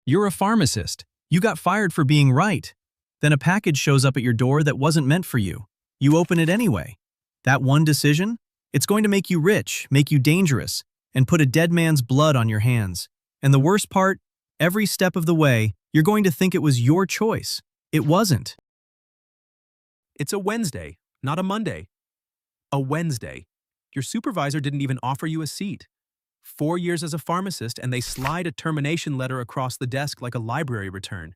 You're a pharmacist. You got fired for being right. Then a package shows up at your door that wasn't meant for you. You open it anyway. That one decision? It's going to make you rich, make you dangerous, and put a dead man's blood on your hands. And the worst part, every step of the way, you're going to think it was your choice. It wasn't. It's a Wednesday, not a Monday. A Wednesday. Your supervisor didn't even offer you a seat. 4 years as a pharmacist, and they slide a termination letter across the desk like a library return.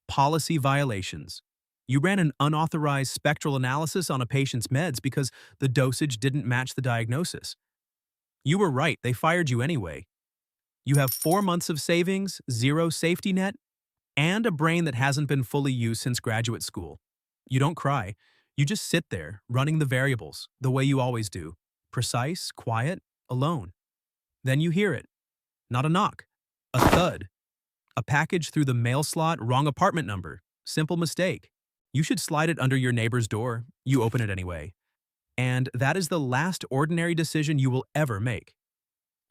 Policy violations. You ran an unauthorized spectral analysis on a patient's meds because the dosage didn't match the diagnosis. You were right, they fired you anyway. You have 4 months of savings, 0 safety net, and a brain that hasn't been fully used since graduate school. You don't cry. You just sit there, running the variables, the way you always do. Precise, quiet, alone. Then you hear it. Not a knock. A thud. A package through the mail slot, wrong apartment number. Simple mistake. You should slide it under your neighbor's door. You open it anyway. And that is the last ordinary decision you will ever make.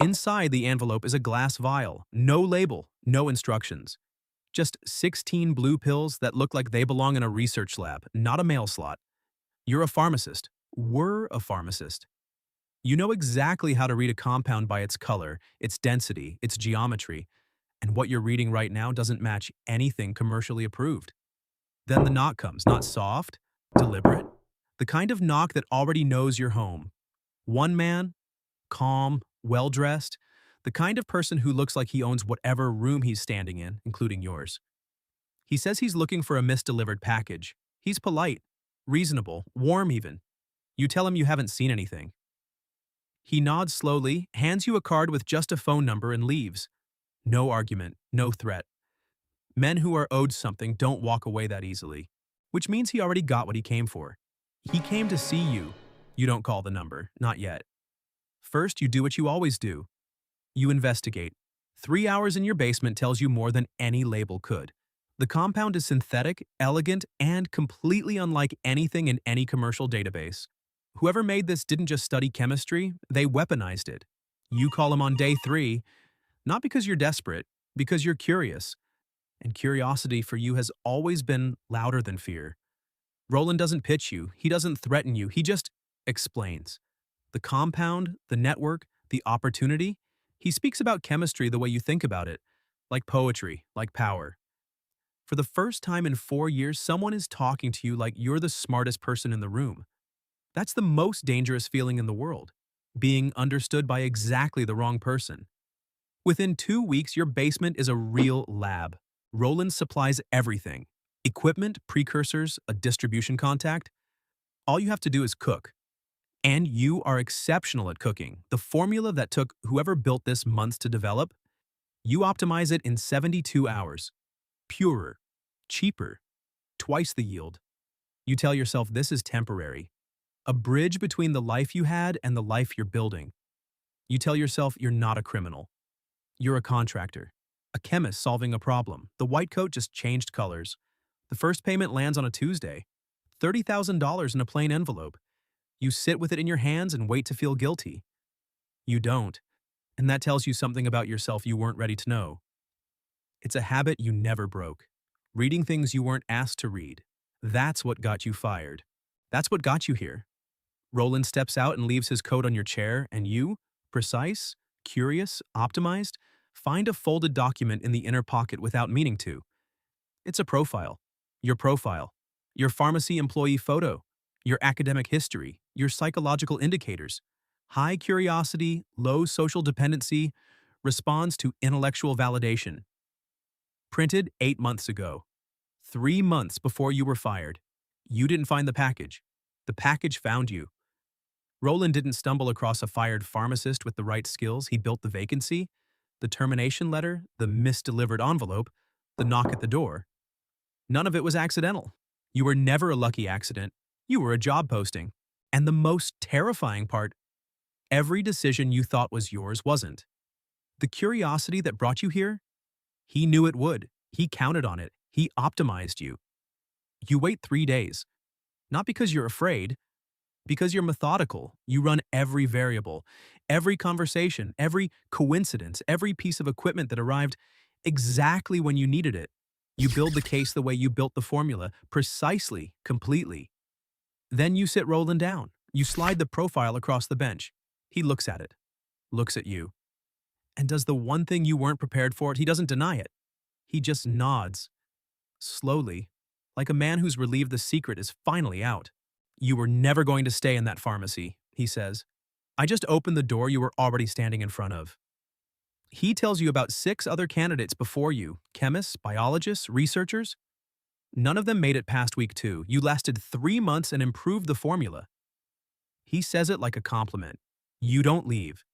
Inside the envelope is a glass vial. No label, no instructions. Just 16 blue pills that look like they belong in a research lab, not a mail slot. You're a pharmacist. Were a pharmacist. You know exactly how to read a compound by its color, its density, its geometry, and what you're reading right now doesn't match anything commercially approved. Then the knock comes, not soft, deliberate, the kind of knock that already knows you're home. One man, calm, well-dressed, the kind of person who looks like he owns whatever room he's standing in, including yours. He says he's looking for a misdelivered package. He's polite, reasonable, warm even. You tell him you haven't seen anything. He nods slowly, hands you a card with just a phone number and leaves. No argument, no threat. Men who are owed something don't walk away that easily, which means he already got what he came for. He came to see you. You don't call the number, not yet. First, you do what you always do. You investigate. 3 hours in your basement tells you more than any label could. The compound is synthetic, elegant, and completely unlike anything in any commercial database. Whoever made this didn't just study chemistry, they weaponized it. You call him on day 3, not because you're desperate, because you're curious. And curiosity for you has always been louder than fear. Roland doesn't pitch you, he doesn't threaten you, he just explains. The compound, the network, the opportunity. He speaks about chemistry the way you think about it, like poetry, like power. For the first time in 4 years, someone is talking to you like you're the smartest person in the room. That's the most dangerous feeling in the world, being understood by exactly the wrong person. Within 2 weeks, your basement is a real lab. Roland supplies everything. Equipment, precursors, a distribution contact. All you have to do is cook. And you are exceptional at cooking. The formula that took whoever built this months to develop, you optimize it in 72 hours. Purer, cheaper, twice the yield. You tell yourself this is temporary. A bridge between the life you had and the life you're building. You tell yourself you're not a criminal. You're a contractor, a chemist solving a problem. The white coat just changed colors. The first payment lands on a Tuesday. $30,000 in a plain envelope. You sit with it in your hands and wait to feel guilty. You don't, and that tells you something about yourself you weren't ready to know. It's a habit you never broke. Reading things you weren't asked to read. That's what got you fired. That's what got you here. Roland steps out and leaves his coat on your chair, and you, precise, curious, optimized, find a folded document in the inner pocket without meaning to. It's a profile. Your profile. Your pharmacy employee photo. Your academic history. Your psychological indicators. High curiosity, low social dependency, responds to intellectual validation. Printed 8 months ago. 3 months before you were fired. You didn't find the package. The package found you. Roland didn't stumble across a fired pharmacist with the right skills. He built the vacancy, the termination letter, the misdelivered envelope, the knock at the door. None of it was accidental. You were never a lucky accident. You were a job posting. And the most terrifying part, every decision you thought was yours wasn't. The curiosity that brought you here, he knew it would. He counted on it. He optimized you. You wait 3 days. Not because you're afraid, because you're methodical. You run every variable, every conversation, every coincidence, every piece of equipment that arrived, exactly when you needed it. You build the case the way you built the formula, precisely, completely. Then you sit Roland down. You slide the profile across the bench. He looks at it, looks at you, and does the one thing you weren't prepared for. He doesn't deny it. He just nods, slowly, like a man who's relieved the secret is finally out. You were never going to stay in that pharmacy, he says. I just opened the door you were already standing in front of. He tells you about 6 other candidates before you, chemists, biologists, researchers. None of them made it past week 2. You lasted 3 months and improved the formula. He says it like a compliment. You don't leave.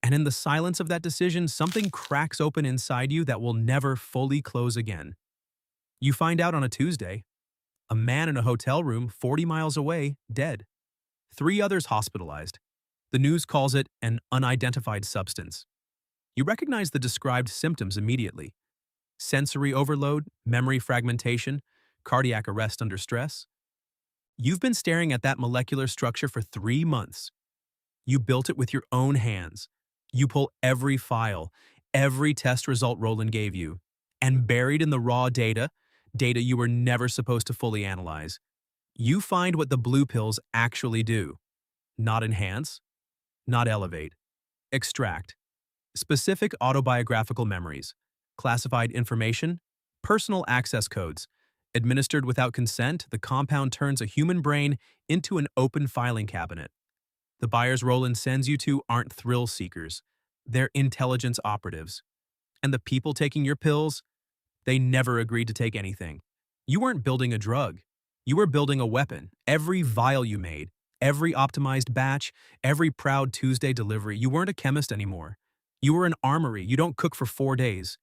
And in the silence of that decision, something cracks open inside you that will never fully close again. You find out on a Tuesday, a man in a hotel room 40 miles away, dead. 3 others hospitalized. The news calls it an unidentified substance. You recognize the described symptoms immediately: sensory overload, memory fragmentation, cardiac arrest under stress. You've been staring at that molecular structure for 3 months. You built it with your own hands. You pull every file, every test result Roland gave you, and buried in the raw data you were never supposed to fully analyze, you find what the blue pills actually do. Not enhance, not elevate. Extract. Specific autobiographical memories, classified information, personal access codes. Administered without consent, the compound turns a human brain into an open filing cabinet. The buyers Roland sends you to aren't thrill seekers. They're intelligence operatives. And the people taking your pills, they never agreed to take anything. You weren't building a drug. You were building a weapon. Every vial you made, every optimized batch, every proud Tuesday delivery, you weren't a chemist anymore. You were an armory. You don't cook for 4 days.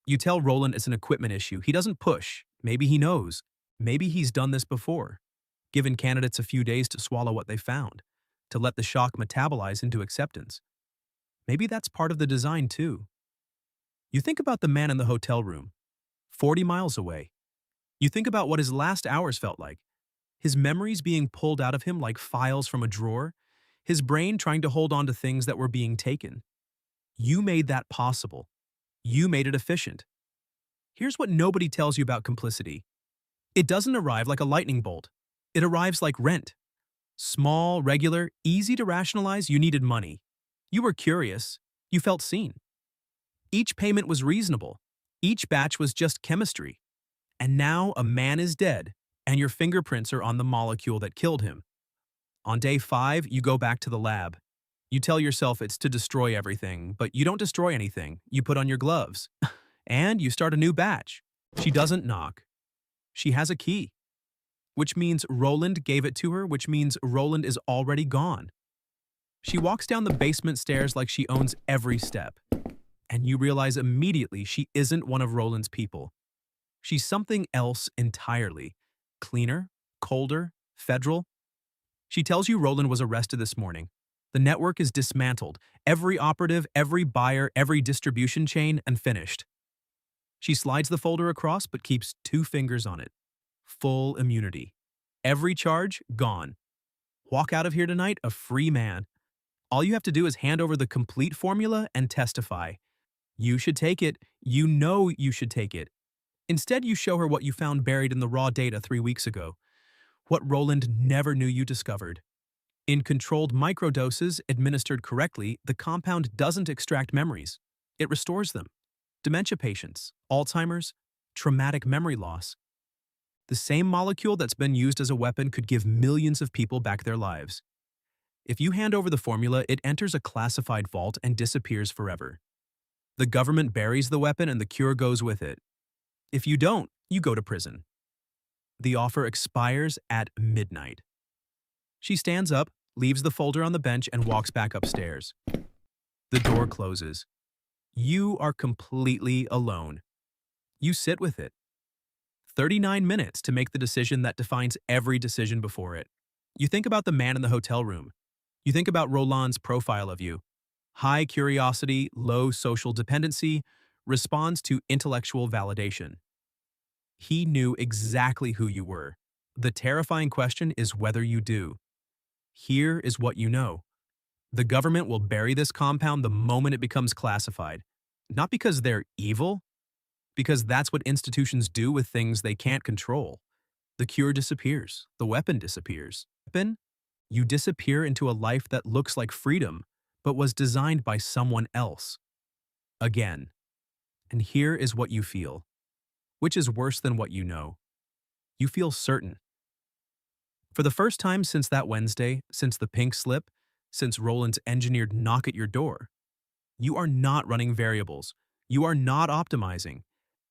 You tell Roland it's an equipment issue. He doesn't push. Maybe he knows. Maybe he's done this before. Given candidates a few days to swallow what they found, to let the shock metabolize into acceptance. Maybe that's part of the design too. You think about the man in the hotel room, 40 miles away. You think about what his last hours felt like. His memories being pulled out of him like files from a drawer. His brain trying to hold on to things that were being taken. You made that possible. You made it efficient. Here's what nobody tells you about complicity. It doesn't arrive like a lightning bolt. It arrives like rent. Small, regular, easy to rationalize. You needed money. You were curious. You felt seen. Each payment was reasonable. Each batch was just chemistry. And now a man is dead, and your fingerprints are on the molecule that killed him. On day 5, you go back to the lab. You tell yourself it's to destroy everything, but you don't destroy anything. You put on your gloves. And you start a new batch. She doesn't knock. She has a key. Which means Roland gave it to her, which means Roland is already gone. She walks down the basement stairs like she owns every step. And you realize immediately she isn't one of Roland's people. She's something else entirely. Cleaner, colder, federal. She tells you Roland was arrested this morning. The network is dismantled. Every operative, every buyer, every distribution chain, and finished. She slides the folder across but keeps 2 fingers on it. Full immunity. Every charge, gone. Walk out of here tonight a free man. All you have to do is hand over the complete formula and testify. You should take it. You know you should take it. Instead, you show her what you found buried in the raw data 3 weeks ago. What Roland never knew you discovered. In controlled microdoses administered correctly, the compound doesn't extract memories. It restores them. Dementia patients, Alzheimer's, traumatic memory loss. The same molecule that's been used as a weapon could give millions of people back their lives. If you hand over the formula, it enters a classified vault and disappears forever. The government buries the weapon and the cure goes with it. If you don't, you go to prison. The offer expires at midnight. She stands up, leaves the folder on the bench, and walks back upstairs. The door closes. You are completely alone. You sit with it. 39 minutes to make the decision that defines every decision before it. You think about the man in the hotel room. You think about Roland's profile of you. High curiosity, low social dependency, responds to intellectual validation. He knew exactly who you were. The terrifying question is whether you do. Here is what you know. The government will bury this compound the moment it becomes classified. Not because they're evil, Because that's what institutions do with things they can't control. The cure disappears. The weapon disappears. Weapon? You disappear into a life that looks like freedom, but was designed by someone else. Again. And here is what you feel. Which is worse than what you know. You feel certain. For the first time since that Wednesday, since the pink slip, since Roland's engineered knock at your door, you are not running variables. You are not optimizing.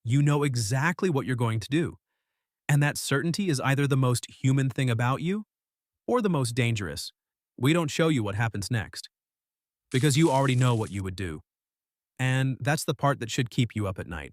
You know exactly what you're going to do. And that certainty is either the most human thing about you or the most dangerous. We don't show you what happens next because you already know what you would do. And that's the part that should keep you up at night.